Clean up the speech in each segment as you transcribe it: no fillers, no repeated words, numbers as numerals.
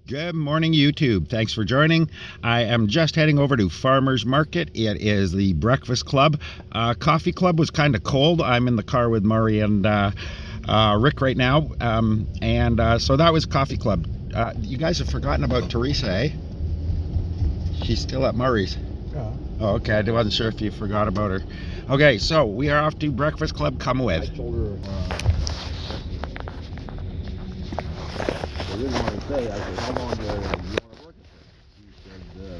Good morning, YouTube. Thanks for joining. I am just heading over to Farmers Market. It is the Breakfast Club. Coffee Club was kind of cold. I'm in the car with Murray and Rick right now. So that was Coffee Club. You guys have forgotten about Teresa, eh? She's still at Murray's. Yeah. Oh, okay. I wasn't sure if you forgot about her. Okay, so we are off to Breakfast Club. Come with. I told her, I didn't want to say, I said, how long do you want to work it for?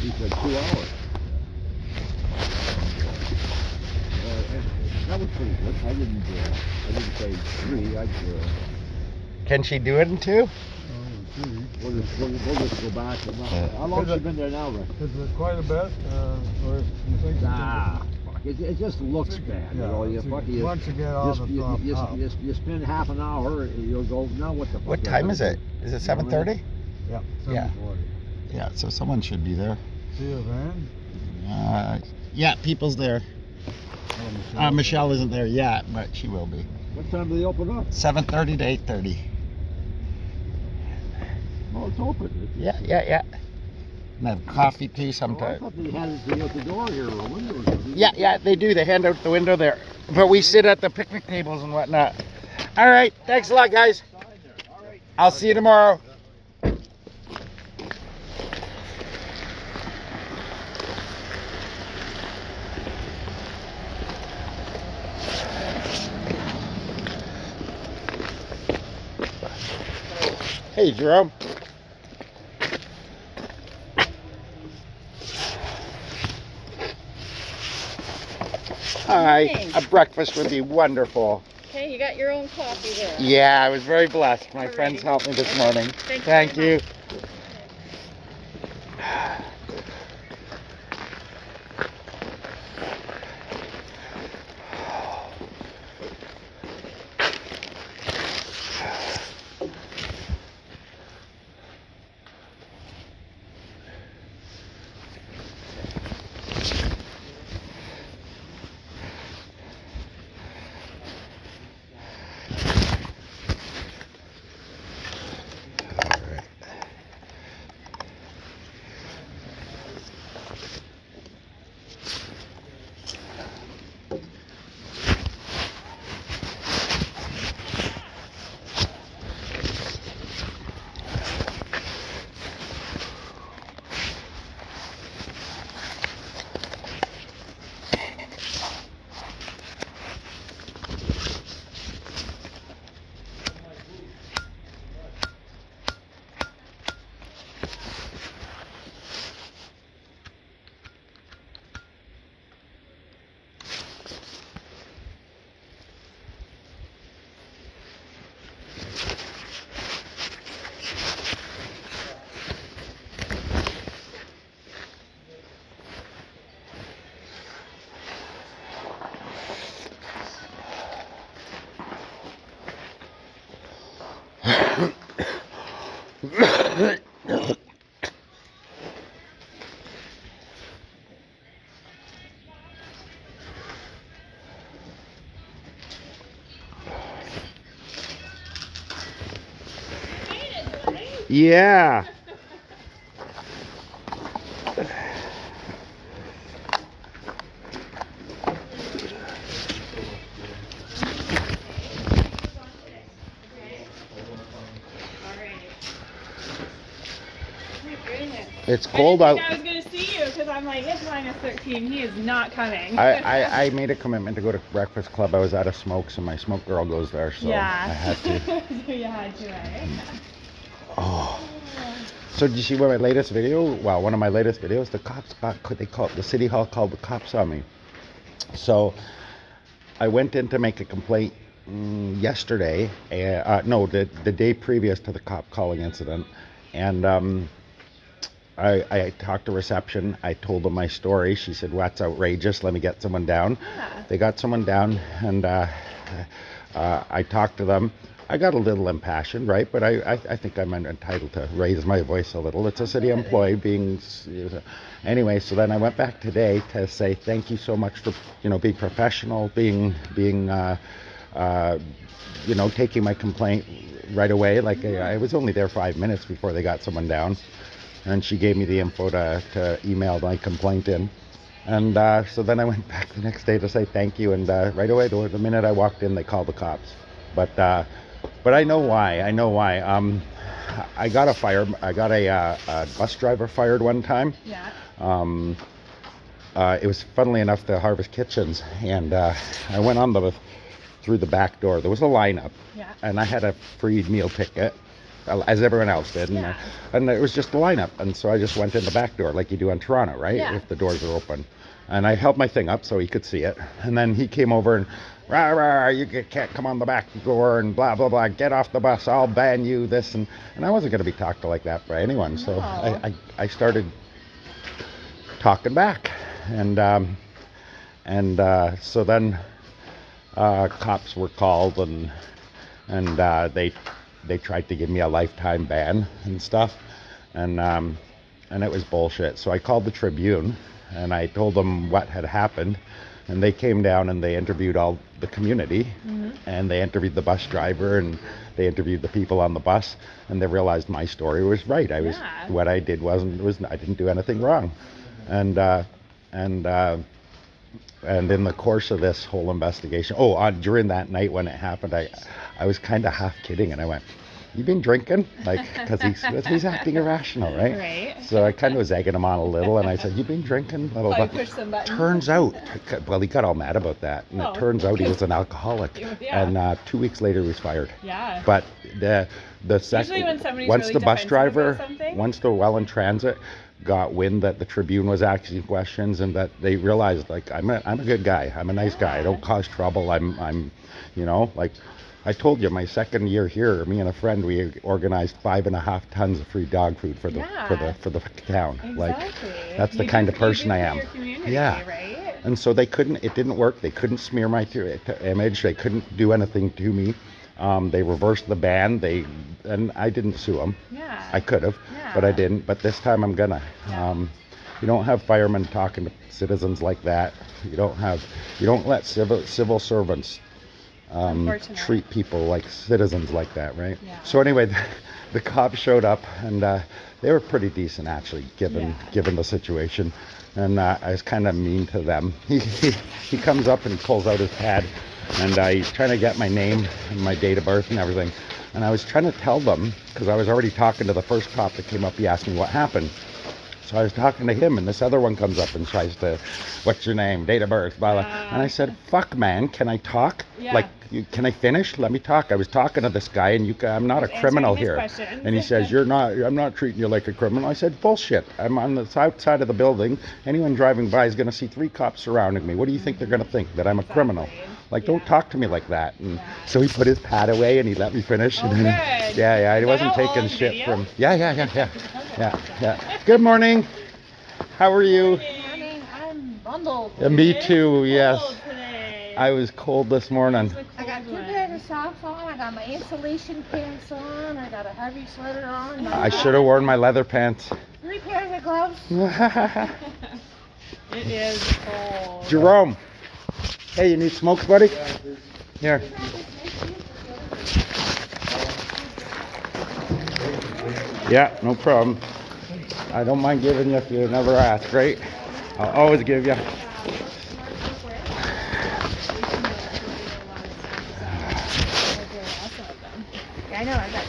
He said 2 hours. That was pretty good. I didn't say 3. Can she do it in 2? We'll just go back. How long has she been there now, Rick? Is it quite a bit? Or you think? Nah, fuck. It just looks bad. Yeah, You know, once you get off the top. you spend half an hour, you'll go, now what the fuck? What time is it? Is it 7:30? Yeah. Yeah. 7:40. Yeah, so someone should be there. See a van? Yeah, people's there. Michelle isn't there yet, but she will be. What time do they open up? 7:30 to 8:30. Oh, it's open. Yeah. And have coffee too Oh, I sometimes. thought they had it at the door here, or window. Yeah, they do. They hand out the window there. But we sit at the picnic tables and whatnot. All right, thanks a lot, guys. I'll see you tomorrow. Hey, Jerome. Hi, a breakfast would be wonderful. Okay, you got your own coffee there. Yeah, I was very blessed. My Alrighty. friends helped me this morning. Thank you. Yeah. It's cold out. I was going to see you because I'm like, it's -13. He is not coming. I made a commitment to go to Breakfast Club. I was out of smokes, and my smoke girl goes there, so yeah. I had to. So you had to, eh? Oh. So did you see my latest video? Well, one of my latest videos, the cops the city hall called the cops on me. So I went in to make a complaint yesterday, no, the day previous to the cop calling incident, and I talked to reception. I told them my story. She said, "Well, that's outrageous. Let me get someone down." Yeah. They got someone down, and I talked to them. I got a little impassioned, right? But I think I'm entitled to raise my voice a little. It's a city employee being... Anyway, so then I went back today to say thank you so much for, being professional, being taking my complaint right away. Like I was only there 5 minutes before they got someone down, and she gave me the info to email my complaint in. And so then I went back the next day to say thank you, and right away, the minute I walked in, they called the cops. But I know why. I got a bus driver fired one time. Yeah. It was, funnily enough, the Harvest Kitchens, and I went on through the back door. There was a lineup, Yeah. and I had a free meal ticket, as everyone else did, and it was just a lineup, and so I just went in the back door like you do in Toronto, right? Yeah. If the doors are open, and I held my thing up so he could see it, and then he came over and, rah, rah, you can't come on the back door, and blah blah blah, get off the bus, I'll ban you, this, and I wasn't going to be talked to like that by anyone, so No. I started talking back, and so then cops were called, and they tried to give me a lifetime ban and stuff, and it was bullshit. So I called the Tribune, and I told them what had happened, and they came down and they interviewed all the community, and they interviewed the bus driver, and they interviewed the people on the bus, and they realized my story was right. Yeah. What I did I didn't do anything wrong, and in the course of this whole investigation, during that night when it happened, I was kind of half kidding, and I went, "You been drinking?" Like, because he's acting irrational, right? Right. So I kind of was egging him on a little, and I said, "You been drinking?" Blah, blah, Oh, you blah. pushed some buttons. Turns out, well, he got all mad about that, and Oh. it turns out he was an alcoholic, Yeah. and 2 weeks later he was fired. Yeah. But the Usually when somebody's once really the bus defensive driver, about something. once the Welland Transit got wind that the Tribune was asking questions, and that they realized, like, I'm a good guy, I'm a nice guy, I don't cause trouble, I'm like, I told you, my second year here, me and a friend, we organized 5.5 tons of free dog food for the town. Exactly. Like, that's the kind of person I am. For your community, Yeah. Right? And so it didn't work. They couldn't smear my image. They couldn't do anything to me. They reversed the ban. And I didn't sue them. Yeah. I could have, but I didn't. But this time I'm gonna. Yeah. You don't have firemen talking to citizens like that. You don't let civil servants Unfortunate. treat people like citizens like that, right? Yeah. So anyway, the cops showed up, and they were pretty decent, actually, given the situation. And I was kind of mean to them. He comes up and pulls out his pad, and he's trying to get my name and my date of birth and everything. And I was trying to tell them, because I was already talking to the first cop that came up. He asked me what happened. So I was talking to him, and this other one comes up and tries to, "What's your name, date of birth, blah, blah." And I said, "Fuck, man, can I talk? Yeah. Like, can I finish? Let me talk." I was talking to this guy, and I'm not a Answering criminal his here. questions. And he says, I'm not treating you like a criminal. I said, "Bullshit. I'm on the south side of the building. Anyone driving by is going to see 3 cops surrounding me. What do you think they're going to think? That I'm a criminal? Like, don't talk to me like that." And so he put his pad away, and he let me finish. Oh, and then, good. yeah, he Is wasn't that all taking on shit video? from. Yeah. Good morning. How are you? Morning, I'm bundled. Me too, yes. Cold today. I was cold this morning. I got 2 pairs of socks on, I got my insulation pants on, I got a heavy sweater on. I should have worn my leather pants. 3 pairs of gloves. It is cold. Jerome. Hey, you need smokes, buddy? Here. Yeah, no problem. I don't mind giving you if you never ask, right? I'll always give you. I know, I got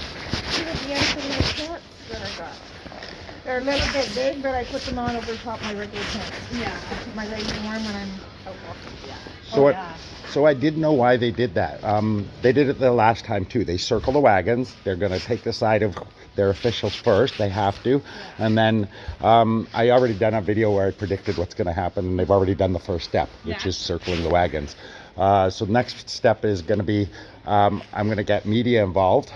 2 of the insulation pants that I got. They're a little bit big, but I put them on over top my regular pants. Yeah. Keep my legs warm when I'm out walking. So I did know why they did that. They did it the last time too. They circle the wagons. They're going to take the side of their officials first. They have to. And then I already done a video where I predicted what's going to happen. And they've already done the first step, which is circling the wagons. So the next step is going to be I'm going to get media involved.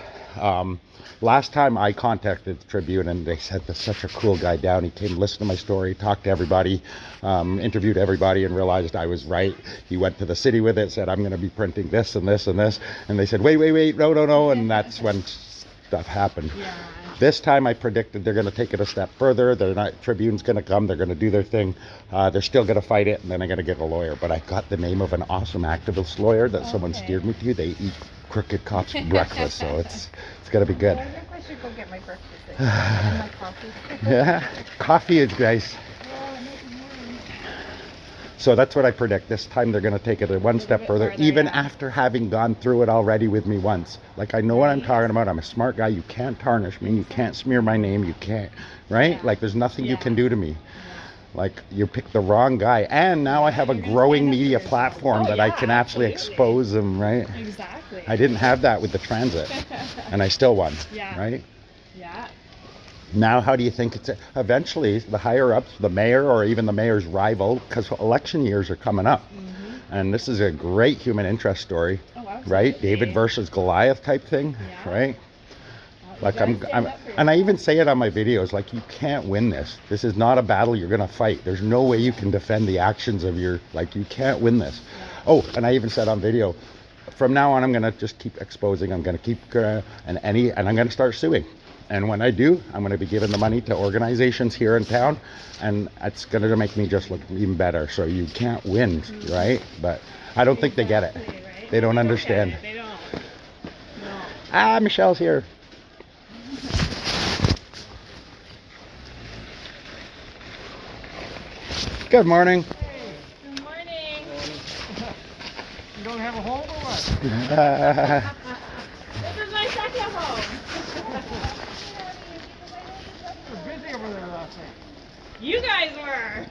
Last time I contacted the Tribune, and they said there's such a cool guy down. He came, listened to my story, talked to everybody, interviewed everybody, and realized I was right. He went to the city with it, said, "I'm going to be printing this and this and this." And they said, wait, no. And that's when stuff happened. Yeah. This time I predicted they're going to take it a step further. They're not, Tribune's going to come. They're going to do their thing. They're still going to fight it, and then I'm going to get a lawyer. But I got the name of an awesome activist lawyer that someone Okay. steered me to. They eat crooked cops for breakfast, so it's going to be good. I think I should go get my breakfast and my coffee. Yeah, coffee is nice. So that's what I predict. This time they're going to take it one step bit further, further, even yeah. after having gone through it already with me once. Like, I know what I'm talking about. I'm a smart guy. You can't tarnish me. You can't smear my name. You can't, right? Yeah. Like, there's nothing you Yeah. can do to me. Like, you picked the wrong guy. And now I have a You're gonna growing stand up media for yourself. platform Oh, that I yeah, can actually absolutely. expose them, right? Exactly. I didn't have that with the transit, and I still won, Yeah. right? Yeah. Now, how do you think it's eventually the higher ups, the mayor or even the mayor's rival, because election years are coming up, and this is a great human interest story, Oh, absolutely. right? David versus Goliath type thing, Yeah. right? Like gotta I'm stand up for and I yourself. even say it on my videos, like, you can't win this. This is not a battle you're gonna fight. There's no way you can defend the actions of your, like, you can't win this. Oh, and I even said on video, from now on I'm gonna just keep exposing. I'm gonna keep and I'm gonna start suing. And when I do, I'm going to be giving the money to organizations here in town, and it's going to make me just look even better. So you can't win, right? But I don't think they get it. Exactly, right? They don't get understand. it. They don't. No. Ah, Michelle's here. Good morning. Good morning. You don't have a home or what? This is my second home. It was busy over there last night. You guys were.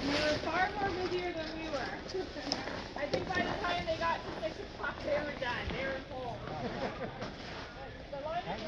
You were far more busier than we were. I think by the time they got to 6 o'clock, they were done. They were full. The line was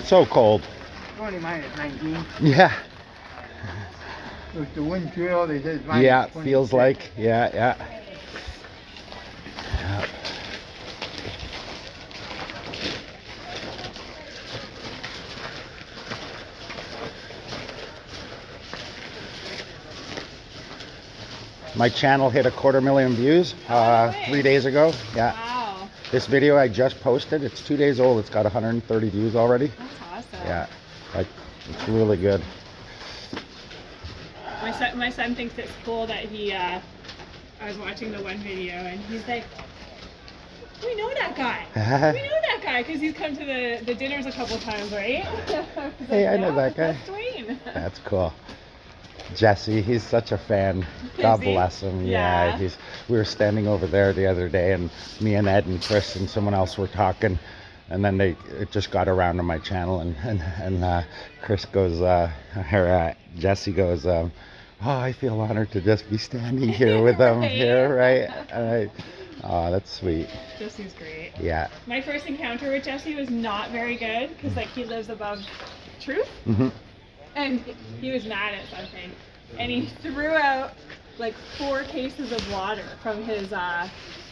So cold. 20 minus 19. Yeah. With the wind chill, they said minus Yeah, 26. feels like. Yeah, yeah. My channel hit 250,000 views no way. 3 days ago. Yeah. Wow. This video I just posted, it's 2 days old. It's got 130 views already. That's awesome. Yeah. Like, it's really good. My son thinks it's cool that he, I was watching the one video and he's like, we know that guy. We know that guy because he's come to the dinners a couple times, right? Hey, I know that guy. That's Dwayne. That's cool. Jesse, he's such a fan. God Is he? bless him. Yeah, Yeah. we were standing over there the other day, and me and Ed and Chris and someone else were talking, and then it just got around to my channel, and Chris goes, Jesse goes, oh, I feel honored to just be standing here with them Right. here, right? Oh, that's sweet. Jesse's great. Yeah. My first encounter with Jesse was not very good because like he lives above truth. Hmm. And he was mad at something, and he threw out like 4 cases of water from his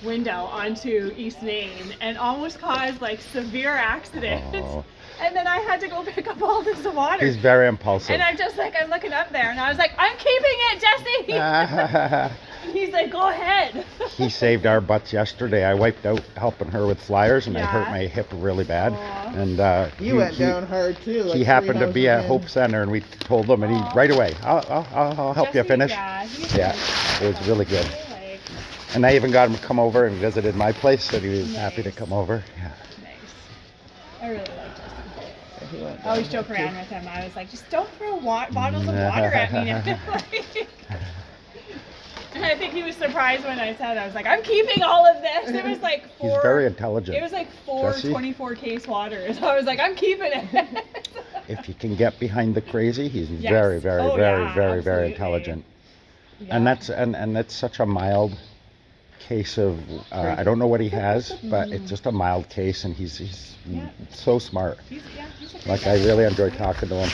window onto East Main, and almost caused like severe accidents. Oh. And then I had to go pick up all this water. He's very impulsive. And I'm just like, I'm looking up there, and I was like, I'm keeping it, Jesse. And he's like, go ahead. He saved our butts yesterday. I wiped out helping her with flyers, and I hurt Yeah. my hip really bad. Aw. And He went down hard too. Like he happened to 3 be at houses Hope in. Center, and we told him, and he Aw. right away, I'll help you Jesse, finish. Yeah, he's Yeah, good. it was really good. Like, And I even got him to come over and visited my place, so he was happy to Nice. come over. Yeah. nice. I really like Jesse. He went I always joke around with him. I was like, just don't throw bottles of water at me now. And I think he was surprised when I said, I was like, I'm keeping all of this. It was like He's very intelligent. It was like four Jesse? 24-case waters. I was like, I'm keeping it. If you can get behind the crazy, he's Yes. very, very, Oh, very, yeah, very, very absolutely. intelligent. Yeah. And that's such a mild case of I don't know what he has, but it's just a mild case, and he's Yeah. so smart. He's a great Like guy. I really enjoy talking to him.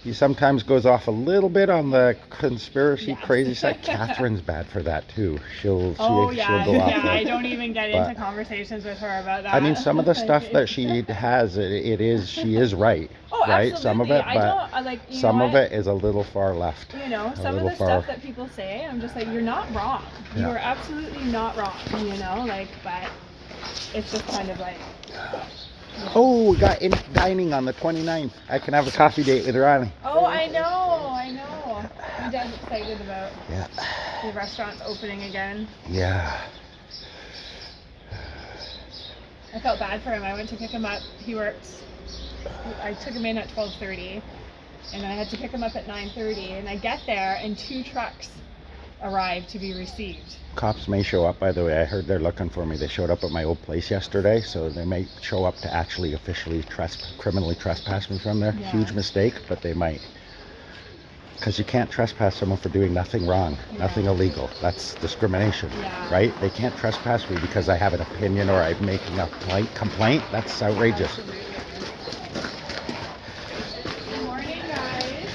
He sometimes goes off a little bit on the conspiracy Yes. crazy side. Catherine's bad for that too. She'll Oh yeah, go off yeah. there. I don't even get But- into conversations with her about that. I mean, some of the stuff that she has, she is right, Oh, right? Some of absolutely. it, I but don't, I like, you some know of what? it is a little far left. You know, a some of little the far. stuff that people say, I'm just like, you're not wrong. You Yeah. are absolutely not wrong. You know, like, but it's just kind of like. Oh, we got in dining on the 29th. I can have a coffee date with Ronnie. Oh, I know. My dad's excited about Yeah, the restaurant opening again. yeah. I felt bad for him. I went to pick him up. He works. I took him in at 12:30, and I had to pick him up at 9:30. And I get there, and 2 trucks arrived to be received. Cops may show up, by the way. I heard they're looking for me. They showed up at my old place yesterday, so they may show up to actually officially criminally trespass me from there. Yeah. Huge mistake, but they might. Because you can't trespass someone for doing nothing wrong, nothing illegal. That's discrimination, Yeah. right? They can't trespass me because I have an opinion or I'm making a complaint. That's outrageous. Good morning, guys.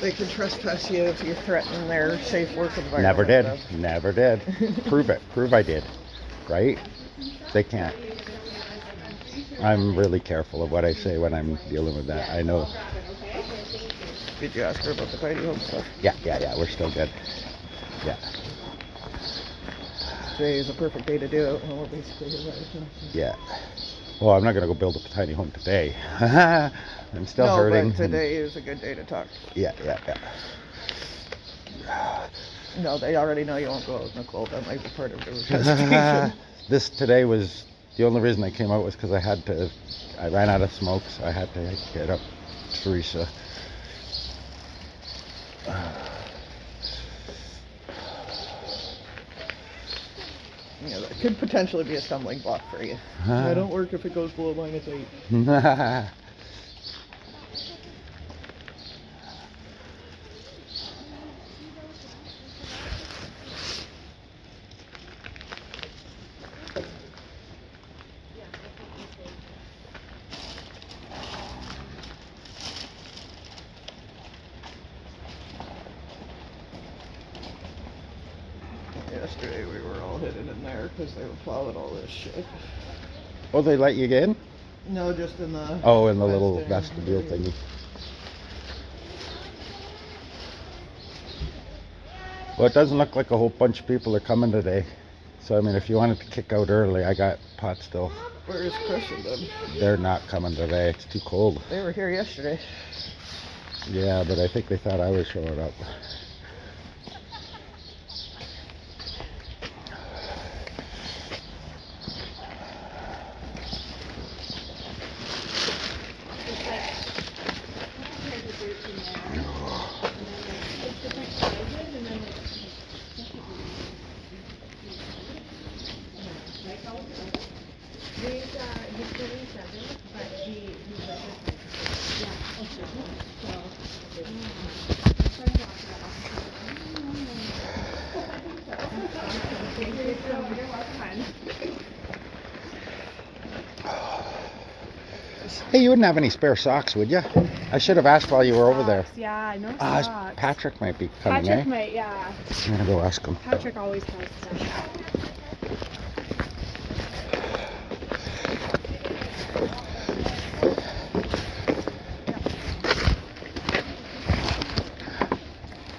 They can trespass you if you're threatening their safe work environment. Never did. though. Never did. Prove it. Prove I did. Right? They can't. I'm really careful of what I say when I'm dealing with that. I know. Did you ask her about the tidy home stuff? Yeah. We're still good. Yeah. Today is a perfect day to do it. Well, we're basically here right now. Yeah. Well, I'm not going to go build a tiny home today. I'm still No, hurting. but today is a good day to talk. Yeah. No, they already know you won't go out in the cold. That might be part of the investigation. This today was the only reason I came out was because I ran out of smoke, so I had to get up Teresa. Yeah, that could potentially be a stumbling block for you. I don't work if it goes below -8. Yesterday we were all hidden in there because they were plowing all this shit. Oh, they let you in? No, just in the. Oh, in the little fenced-in vestibule area. thingy. Well, it doesn't look like a whole bunch of people are coming today. So, I mean, if you wanted to kick out early, I got pot still. Where is Chris and them? They're not coming today. It's too cold. They were here yesterday. Yeah, but I think they thought I was showing up. Hey, you wouldn't have any spare socks, would you? I should have asked while you were over there. Yeah, no Ah, socks. Patrick might be coming, Patrick eh? might, yeah. I'm gonna go ask him. Patrick always has stuff.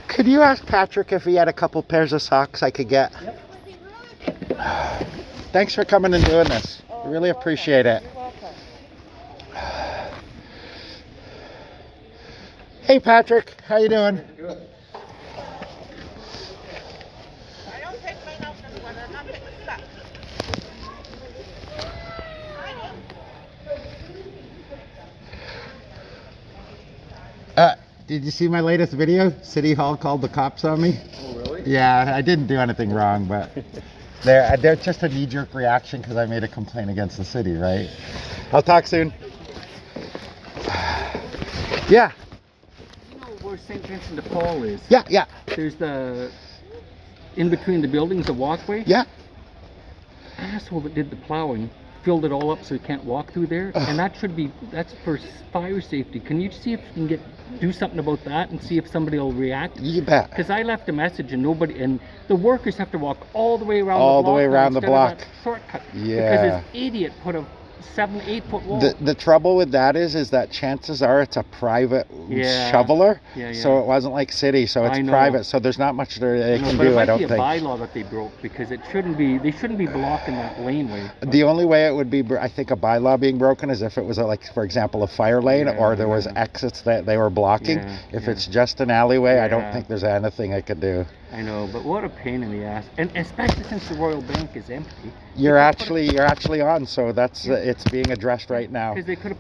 Could you ask Patrick if he had a couple pairs of socks I could get? Yep. Thanks for coming and doing this. I really appreciate it. Hey Patrick, how you doing? I don't take mine out in the weather. I'm not taking the stuff. Did you see my latest video? City Hall called the cops on me. Oh, really? Yeah, I didn't do anything wrong, but they're just a knee-jerk reaction because I made a complaint against the city, right? I'll talk soon. Yeah, You know where St. Vincent de Paul is? yeah, There's in between the buildings, a walkway. yeah. Asshole that did the plowing filled it all up so you can't walk through there, and that's for fire safety. Can you see if you can do something about that and see if somebody will react? You bet. Because I left a message and the workers have to walk all the way around All the the block way now around the instead of block. that shortcut. Yeah. Because this idiot put a 7-8 foot wall. The trouble with that is that chances are it's a private shoveler, Yeah. so it wasn't like city, so it's I know. private, so there's not much they No, can but do, it might I don't be a think. bylaw that they broke because they shouldn't be blocking that laneway. The only way it would be, I think, a bylaw being broken is if it was like, for example, a fire lane or there was exits that they were blocking. Yeah, If yeah. it's just an alleyway, I don't Yeah. think there's anything I could do. I know, but what a pain in the ass, and especially since the Royal Bank is empty. You're actually on, so that's it's being addressed right now. Because they could have put